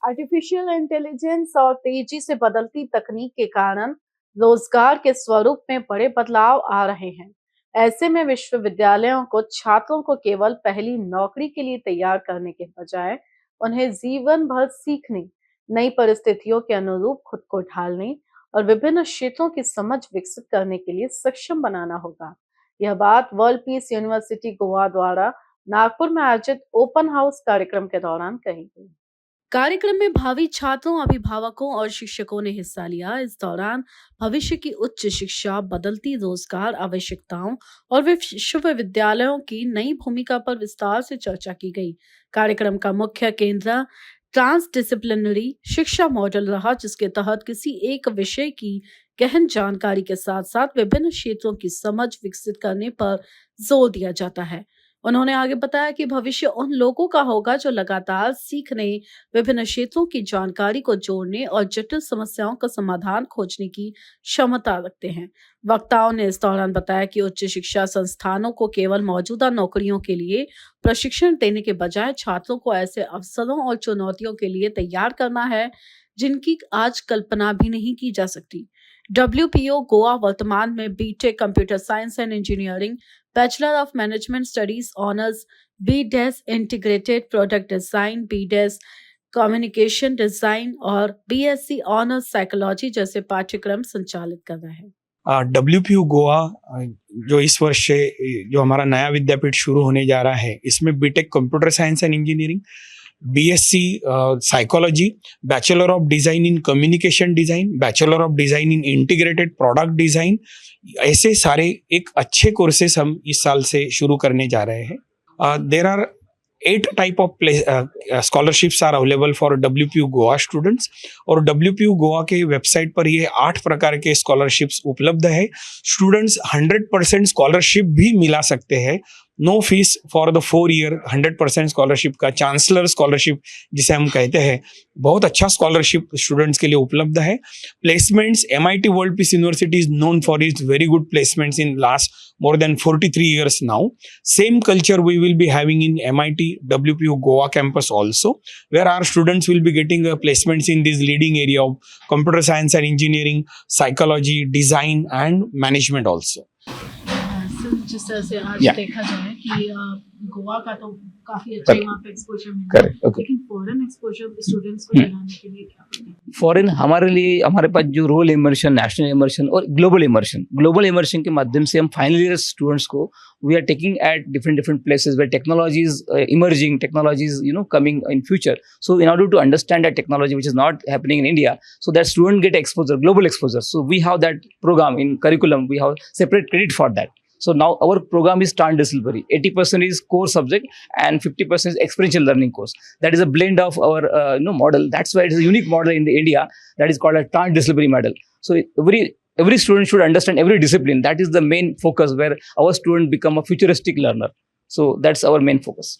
Artificial intelligence और तेजी से बदलती तकनीक के कारण रोजगार के स्वरूप में बड़े बदलाव आ रहे हैं। ऐसे में विश्वविद्यालयों को छात्रों को केवल पहली नौकरी के लिए तैयार करने के बजाय उन्हें जीवन भर सीखने, नई परिस्थितियों के अनुरूप खुद को ढालने और विभिन्न क्षेत्रों की समझ विकसित करने के लिए सक्षम बनाना होगा। यह बात वर्ल्ड पीस यूनिवर्सिटी गोवा द्वारा नागपुर में आयोजित ओपन हाउस कार्यक्रम के दौरान कही गई। कार्यक्रम में भावी छात्रों, अभिभावकों और शिक्षकों ने हिस्सा लिया। इस दौरान भविष्य की उच्च शिक्षा, बदलती रोजगार आवश्यकताओं और विश्वविद्यालयों की नई भूमिका पर विस्तार से चर्चा की गई। कार्यक्रम का मुख्य केंद्र ट्रांसडिसिप्लिनरी शिक्षा मॉडल रहा, जिसके तहत किसी एक विषय की गहन जानकारी के साथ साथ विभिन्न क्षेत्रों की समझ विकसित करने पर जोर दिया जाता है। उन्होंने आगे बताया कि भविष्य उन लोगों का होगा जो लगातार सीखने, विभिन्न क्षेत्रों की जानकारी को जोड़ने और जटिल समस्याओं का समाधान खोजने की क्षमता रखते हैं। वक्ताओं ने इस दौरान बताया कि उच्च शिक्षा संस्थानों को केवल मौजूदा नौकरियों के लिए प्रशिक्षण देने के बजाय छात्रों को ऐसे अवसरों और चुनौतियों के लिए तैयार करना है जिनकी आज कल्पना भी नहीं की जा सकती। WPO गोवा वर्तमान में B Tech computer science and engineering, bachelor of management studies honours, BDES integrated product design, BDES communication design और BSc ऑनर्स साइकोलॉजी जैसे पाठ्यक्रम संचालित कर रहा है। WPU गोवा जो इस वर्ष से जो हमारा नया विद्यापीठ शुरू होने जा रहा है, इसमें B Tech computer science and engineering, BSc psychology, bachelor of design in communication design, bachelor of design in integrated product design, ऐसे सारे एक अच्छे कोर्सेस हम इस साल से शुरू करने जा रहे हैं। There are 8 type of scholarships are available for WPU Goa students, और WPU गोवा के वेबसाइट पर ये 8 प्रकार के स्कॉलरशिप्स उपलब्ध है। स्टूडेंट्स 100% स्कॉलरशिप भी मिला सकते हैं, no fees for the 4 year, 100% scholarship का चांसलर स्कॉलरशिप जिसे हम कहते हैं, बहुत अच्छा स्कॉलरशिप स्टूडेंट्स के लिए उपलब्ध है। Placements, MIT world peace university is known for its very good placements in last more than 43 years now. Same culture we will be having in MIT WPU Goa campus also, where our students will be getting placements in this leading area of computer science and engineering, psychology, design and management also. जिस तरह से आज देखा जाए कि गोवा का तो काफी अच्छा वहाँ पे एक्सपोजर मिला है, लेकिन फॉरेन एक्सपोजर स्टूडेंट्स को दिलाने के लिए क्या फॉरेन हमारे लिए, हमारे पास जो रोल इमर्शन, नेशनल इमर्शन और ग्लोबल इमर्शन के माध्यम से हम फाइनल ईयर स्टूडेंट्स को we are taking at different places where technologies emerging, technologies coming in future. So in order to understand that technology which is not happening in India, so that student get exposure, global exposure. So we have that program in curriculum, we have separate credit for that. So now our program is transdisciplinary. 80% is core subject and 50% is experiential learning course. That is a blend of our model. That's why it is a unique model in the India that is called a transdisciplinary model. So every student should understand every discipline. That is the main focus where our student become a futuristic learner. So that's our main focus.